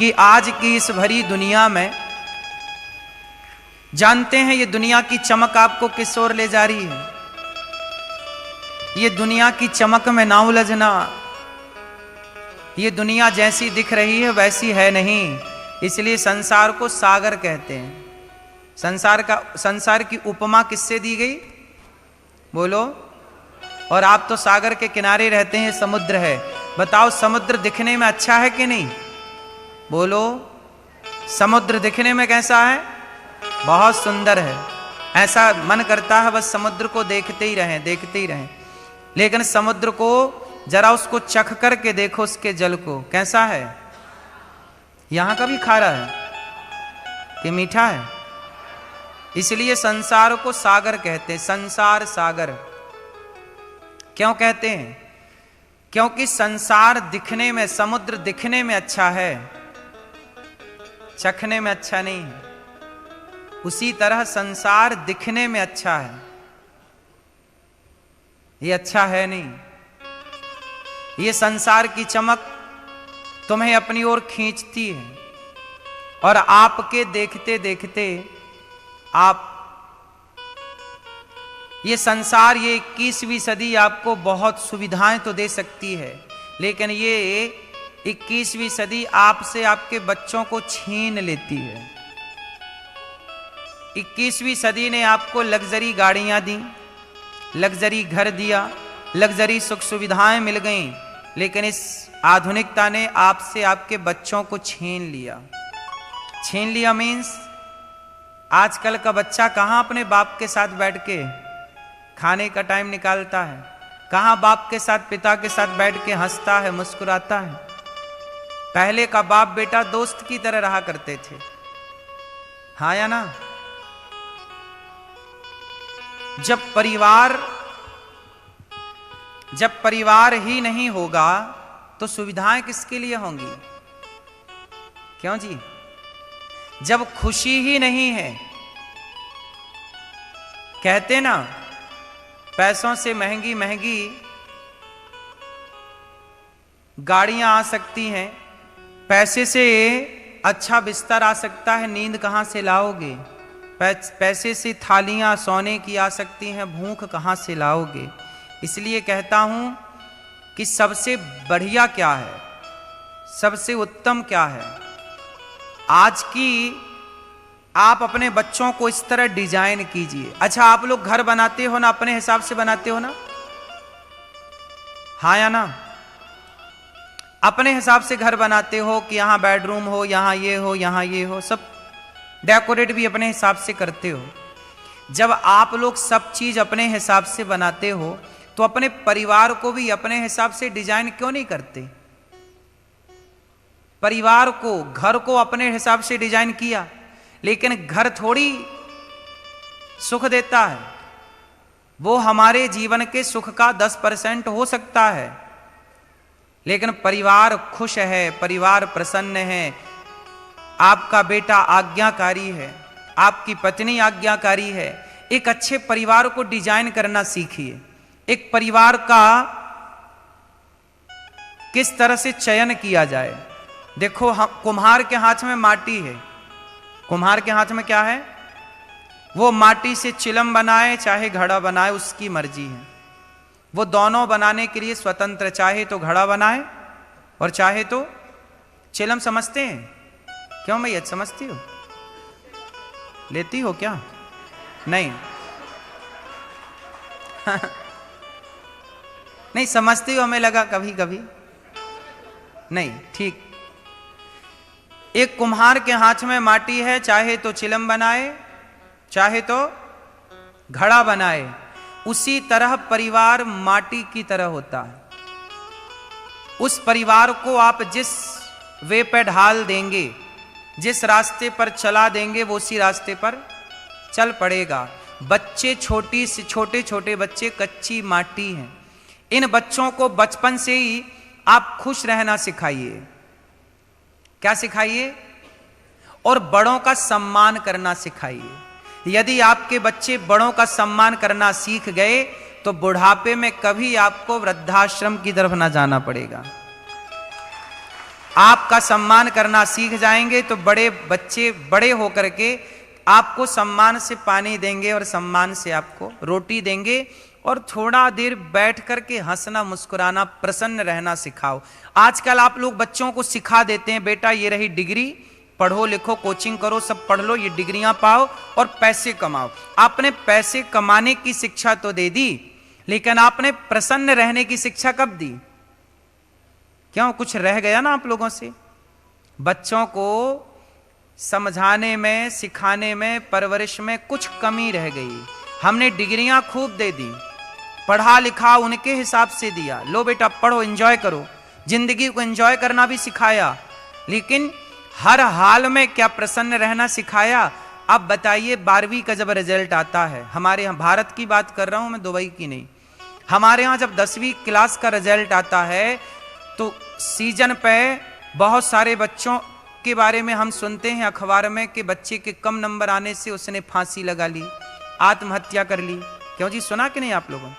कि आज की इस भरी दुनिया में, जानते हैं ये दुनिया की चमक आपको किस ओर ले जा रही है? ये दुनिया की चमक में ना उलझना। ये दुनिया जैसी दिख रही है वैसी है नहीं, इसलिए संसार को सागर कहते हैं। संसार की उपमा किससे दी गई बोलो? और आप तो सागर के किनारे रहते हैं, समुद्र है। बताओ समुद्र दिखने में अच्छा है कि नहीं? बोलो, समुद्र दिखने में कैसा है? बहुत सुंदर है। ऐसा मन करता है बस समुद्र को देखते ही रहें, देखते ही रहें। लेकिन समुद्र को जरा उसको चख करके देखो, उसके जल को कैसा है? यहां का भी खारा है कि मीठा है? इसलिए संसार को सागर कहते हैं। संसार सागर क्यों कहते हैं? क्योंकि संसार दिखने में, समुद्र दिखने में अच्छा है, चखने में अच्छा नहीं है। उसी तरह संसार दिखने में अच्छा है, ये अच्छा है नहीं। ये संसार की चमक तुम्हें अपनी ओर खींचती है और आपके देखते देखते आप, ये संसार, ये 21वीं सदी आपको बहुत सुविधाएं तो दे सकती है, लेकिन ये 21वीं सदी आपसे आपके बच्चों को छीन लेती है। 21वीं सदी ने आपको लग्जरी गाड़ियां दी, लग्जरी घर दिया, लग्जरी सुख सुविधाएं मिल गईं, लेकिन इस आधुनिकता ने आपसे आपके बच्चों को छीन लिया। छीन लिया मीन्स आजकल का बच्चा कहां अपने बाप के साथ बैठ के खाने का टाइम निकालता है? कहां बाप के साथ, पिता के साथ बैठ के हंसता है, मुस्कुराता है? पहले का बाप बेटा दोस्त की तरह रहा करते थे, हाँ या ना? जब परिवार ही नहीं होगा तो सुविधाएं किसके लिए होंगी? क्यों जी? जब खुशी ही नहीं है, कहते ना पैसों से महंगी महंगी गाड़ियां आ सकती हैं, पैसे से अच्छा बिस्तर आ सकता है, नींद कहां से लाओगे? पैसे से थालियां सोने की आ सकती हैं, भूख कहां से लाओगे? इसलिए कहता हूं कि सबसे बढ़िया क्या है, सबसे उत्तम क्या है? आज की आप अपने बच्चों को इस तरह डिजाइन कीजिए। अच्छा, आप लोग घर बनाते हो ना, अपने हिसाब से बनाते हो ना, हाँ या ना? अपने हिसाब से घर बनाते हो कि यहां बेडरूम हो, यहां ये हो, यहां ये हो, सब डेकोरेट भी अपने हिसाब से करते हो। जब आप लोग सब चीज अपने हिसाब से बनाते हो तो अपने परिवार को भी अपने हिसाब से डिजाइन क्यों नहीं करते? परिवार को, घर को अपने हिसाब से डिजाइन किया, लेकिन घर थोड़ी सुख देता है। वो हमारे जीवन के सुख का 10% हो सकता है, लेकिन परिवार खुश है, परिवार प्रसन्न है, आपका बेटा आज्ञाकारी है, आपकी पत्नी आज्ञाकारी है। एक अच्छे परिवार को डिजाइन करना सीखिए। एक परिवार का किस तरह से चयन किया जाए। देखो, कुम्हार के हाथ में माटी है, कुम्हार के हाथ में क्या है? वो माटी से चिलम बनाए चाहे घड़ा बनाए, उसकी मर्जी है। वो दोनों बनाने के लिए स्वतंत्र, चाहे तो घड़ा बनाए और चाहे तो चिलम। समझते हैं? क्यों भैया, समझती हो? लेती हो क्या? नहीं नहीं समझती हो, हमें लगा कभी कभी। नहीं, ठीक। एक कुम्हार के हाथ में माटी है, चाहे तो चिलम बनाए चाहे तो घड़ा बनाए। उसी तरह परिवार माटी की तरह होता है। उस परिवार को आप जिस वे पे ढाल देंगे, जिस रास्ते पर चला देंगे, वो उसी रास्ते पर चल पड़ेगा। बच्चे छोटे छोटे बच्चे कच्ची माटी हैं। इन बच्चों को बचपन से ही आप खुश रहना सिखाइए। क्या सिखाइए? और बड़ों का सम्मान करना सिखाइए। यदि आपके बच्चे बड़ों का सम्मान करना सीख गए तो बुढ़ापे में कभी आपको वृद्धाश्रम की तरफ ना जाना पड़ेगा। आपका सम्मान करना सीख जाएंगे तो बड़े बच्चे बड़े होकर के आपको सम्मान से पानी देंगे और सम्मान से आपको रोटी देंगे। और थोड़ा देर बैठ करके हंसना मुस्कुराना प्रसन्न रहना सिखाओ। आजकल आप लोग बच्चों को सिखा देते हैं, बेटा ये रही डिग्री, पढ़ो लिखो कोचिंग करो सब पढ़ लो, ये डिग्रियां पाओ और पैसे कमाओ। आपने पैसे कमाने की शिक्षा तो दे दी, लेकिन आपने प्रसन्न रहने की शिक्षा कब दी? क्यों, कुछ रह गया ना आप लोगों से? बच्चों को समझाने में, सिखाने में, परवरिश में कुछ कमी रह गई। हमने डिग्रियां खूब दे दी, पढ़ा लिखा उनके हिसाब से दिया, लो बेटा पढ़ो एंजॉय करो, जिंदगी को एंजॉय करना भी सिखाया, लेकिन हर हाल में क्या प्रसन्न रहना सिखाया? अब बताइए 12वीं का जब रिजल्ट आता है, हमारे यहाँ भारत की बात कर रहा हूं मैं, दुबई की नहीं, हमारे यहाँ जब 10वीं क्लास का रिजल्ट आता है तो सीजन पे बहुत सारे बच्चों के बारे में हम सुनते हैं अखबार में कि बच्चे के कम नंबर आने से उसने फांसी लगा ली, आत्महत्या कर ली। क्यों जी, सुना कि नहीं आप लोगों?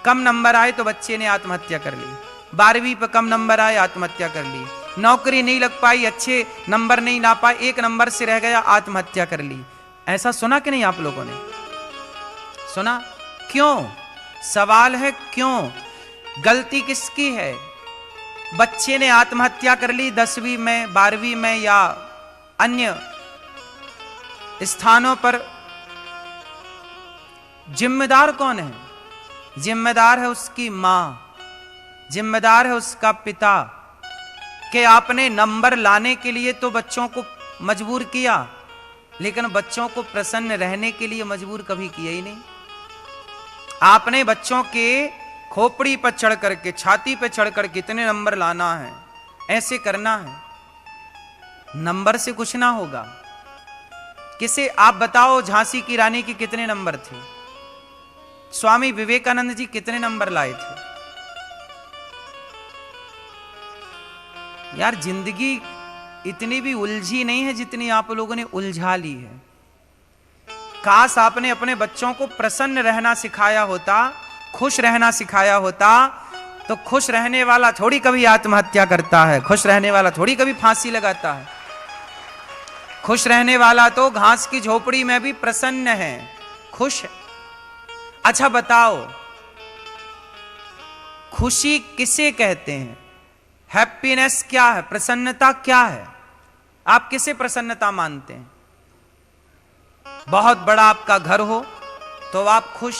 कम नंबर आए तो बच्चे ने आत्महत्या कर ली, 12वीं पे कम नंबर आए आत्महत्या कर ली, नौकरी नहीं लग पाई, अच्छे नंबर नहीं ला पाए, 1 नंबर से रह गया आत्महत्या कर ली। ऐसा सुना कि नहीं आप लोगों ने? सुना? क्यों? सवाल है क्यों? गलती किसकी है? बच्चे ने आत्महत्या कर ली 10वीं में, 12वीं में या अन्य स्थानों पर, जिम्मेदार कौन है? जिम्मेदार है उसकी मां, जिम्मेदार है उसका पिता, कि आपने नंबर लाने के लिए तो बच्चों को मजबूर किया, लेकिन बच्चों को प्रसन्न रहने के लिए मजबूर कभी किया ही नहीं। आपने बच्चों के खोपड़ी पर चढ़ करके, छाती पर चढ़ कर कितने नंबर लाना है, ऐसे करना है, नंबर से कुछ ना होगा। किसे आप बताओ, झांसी की रानी के कितने नंबर थे? स्वामी विवेकानंद जी कितने नंबर लाए थे? यार जिंदगी इतनी भी उलझी नहीं है जितनी आप लोगों ने उलझा ली है। काश आपने अपने बच्चों को प्रसन्न रहना सिखाया होता, खुश रहना सिखाया होता, तो खुश रहने वाला थोड़ी कभी आत्महत्या करता है, खुश रहने वाला थोड़ी कभी फांसी लगाता है। खुश रहने वाला तो घास की झोपड़ी में भी प्रसन्न है, खुश है। अच्छा बताओ, खुशी किसे कहते हैं? हैप्पीनेस क्या है? प्रसन्नता क्या है? आप किसे प्रसन्नता मानते हैं? बहुत बड़ा आपका घर हो तो आप खुश,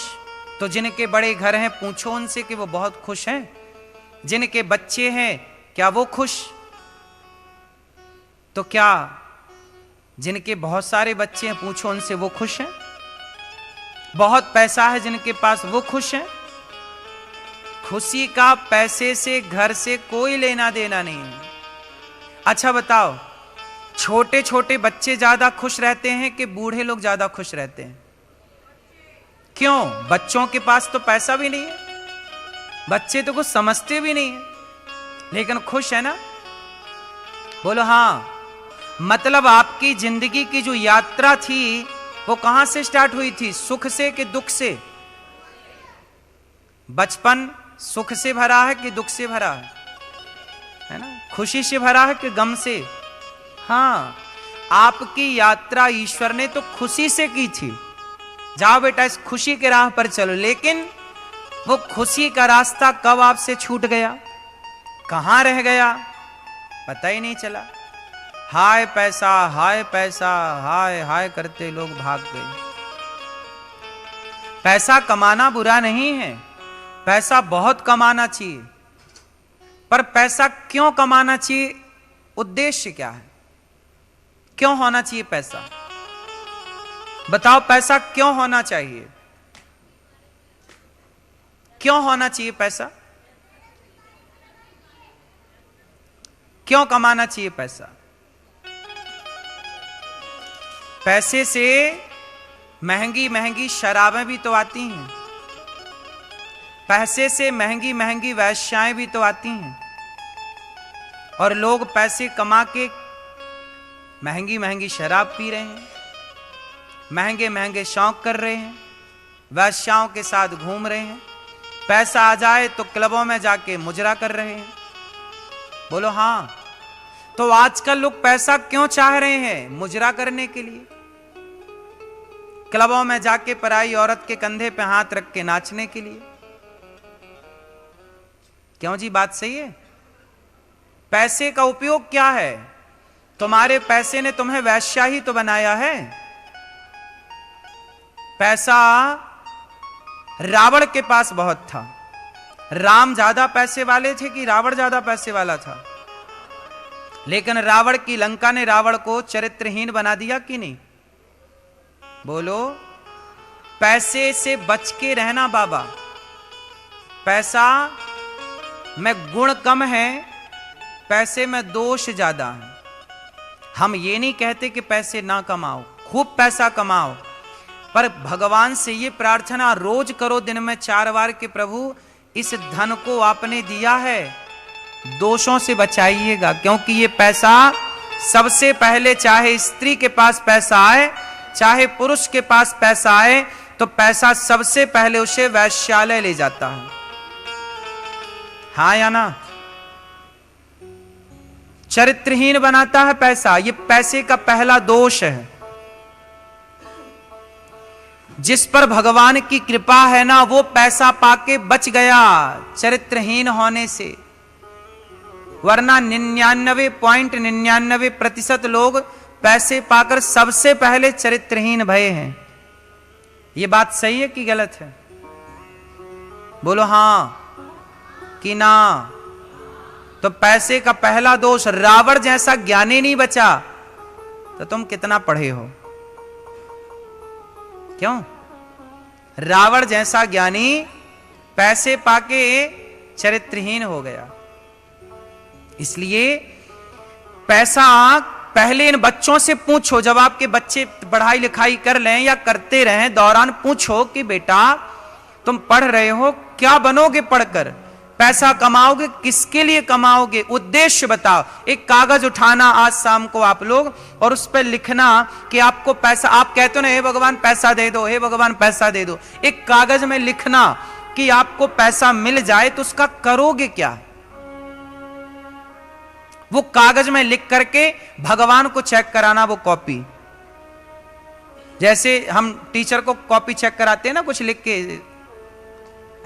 तो जिनके बड़े घर हैं पूछो उनसे कि वो बहुत खुश हैं। जिनके बच्चे हैं क्या वो खुश? तो क्या जिनके बहुत सारे बच्चे हैं पूछो उनसे वो खुश हैं? बहुत पैसा है जिनके पास वो खुश हैं? खुशी का पैसे से, घर से कोई लेना देना नहीं है। अच्छा बताओ, छोटे छोटे बच्चे ज्यादा खुश रहते हैं कि बूढ़े लोग ज्यादा खुश रहते हैं? क्यों? बच्चों के पास तो पैसा भी नहीं है, बच्चे तो कुछ समझते भी नहीं है, लेकिन खुश है ना? बोलो हाँ। मतलब आपकी जिंदगी की जो यात्रा थी वो कहां से स्टार्ट हुई थी? सुख से कि दुख से? बचपन सुख से भरा है कि दुख से भरा है ना? खुशी से भरा है कि गम से? हाँ, आपकी यात्रा ईश्वर ने तो खुशी से की थी। जाओ बेटा इस खुशी के राह पर चलो, लेकिन वो खुशी का रास्ता कब आपसे छूट गया, कहां रह गया, पता ही नहीं चला। हाय पैसा, हाय पैसा, हाय हाय करते लोग भाग गए। पैसा कमाना बुरा नहीं है, पैसा बहुत कमाना चाहिए, पर पैसा क्यों कमाना चाहिए? उद्देश्य क्या है? क्यों होना चाहिए पैसा? बताओ, पैसा क्यों होना चाहिए? क्यों होना चाहिए पैसा? क्यों कमाना चाहिए पैसा? पैसे से महंगी महंगी शराबें भी तो आती हैं, पैसे से महंगी महंगी वैश्याएं भी तो आती हैं, और लोग पैसे कमा के महंगी महंगी शराब पी रहे हैं, महंगे महंगे शौक कर रहे हैं, वैश्याओं के साथ घूम रहे हैं, पैसा आ जाए तो क्लबों में जाके मुजरा कर रहे हैं। बोलो हाँ। तो आजकल लोग पैसा क्यों चाह रहे हैं? मुजरा करने के लिए, क्लबों में जाके पराई औरत के कंधे पे हाथ रख के नाचने के लिए। क्यों जी, बात सही है? पैसे का उपयोग क्या है? तुम्हारे पैसे ने तुम्हें वैश्या ही तो बनाया है। पैसा रावण के पास बहुत था। राम ज्यादा पैसे वाले थे कि रावण ज्यादा पैसे वाला था? लेकिन रावण की लंका ने रावण को चरित्रहीन बना दिया कि नहीं? बोलो। पैसे से बच के रहना बाबा। पैसा में गुण कम है, पैसे में दोष ज्यादा है। हम ये नहीं कहते कि पैसे ना कमाओ, खूब पैसा कमाओ, पर भगवान से ये प्रार्थना रोज करो दिन में 4 बार कि प्रभु इस धन को आपने दिया है, दोषों से बचाइएगा। क्योंकि ये पैसा सबसे पहले, चाहे स्त्री के पास पैसा आए चाहे पुरुष के पास पैसा आए, तो पैसा सबसे पहले उसे वैश्यालय ले जाता है। हाँ या ना? चरित्रहीन बनाता है पैसा। ये पैसे का पहला दोष है। जिस पर भगवान की कृपा है ना, वो पैसा पाके बच गया चरित्रहीन होने से। वरना 99.99% लोग पैसे पाकर सबसे पहले चरित्रहीन भये हैं। ये बात सही है कि गलत है? बोलो हां कि ना। तो पैसे का पहला दोष, रावण जैसा ज्ञानी नहीं बचा तो तुम कितना पढ़े हो? क्यों? रावण जैसा ज्ञानी पैसे पाके चरित्रहीन हो गया। इसलिए पैसा पहले इन बच्चों से पूछो, जब आपके बच्चे पढ़ाई लिखाई कर लें या करते रहें, दौरान पूछो कि बेटा तुम पढ़ रहे हो, क्या बनोगे पढ़कर? पैसा कमाओगे, किसके लिए कमाओगे? उद्देश्य बताओ। एक कागज उठाना आज शाम को आप लोग, और उस पर लिखना कि आपको पैसा, आप कहते हो ना हे भगवान पैसा दे दो, हे भगवान पैसा दे दो। एक कागज में लिखना कि आपको पैसा मिल जाए तो उसका करोगे क्या? वो कागज में लिख करके भगवान को चेक कराना, वो कॉपी। जैसे हम टीचर को कॉपी चेक कराते हैं ना, कुछ लिख के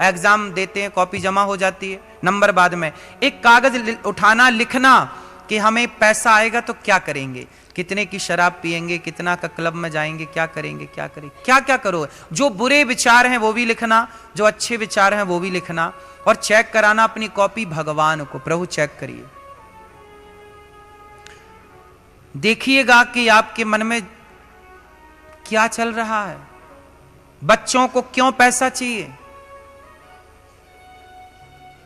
एग्जाम देते हैं, कॉपी जमा हो जाती है, नंबर बाद में। एक कागज उठाना, लिखना कि हमें पैसा आएगा तो क्या करेंगे, कितने की शराब पिएंगे, कितना का क्लब में जाएंगे, क्या करेंगे, क्या करेंगे, क्या क्या करो। जो बुरे विचार हैं वो भी लिखना, जो अच्छे विचार हैं वो भी लिखना, और चेक कराना अपनी कॉपी भगवान को, प्रभु चेक करिए, देखिएगा कि आपके मन में क्या चल रहा है। बच्चों को क्यों पैसा चाहिए?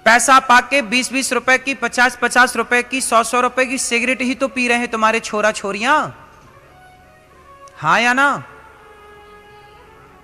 पैसा पाके 20-20 रुपए की, 50-50 रुपए की, 100-100 रुपए की सिगरेट ही तो पी रहे हैं तुम्हारे छोरा छोरियां। हाँ या ना?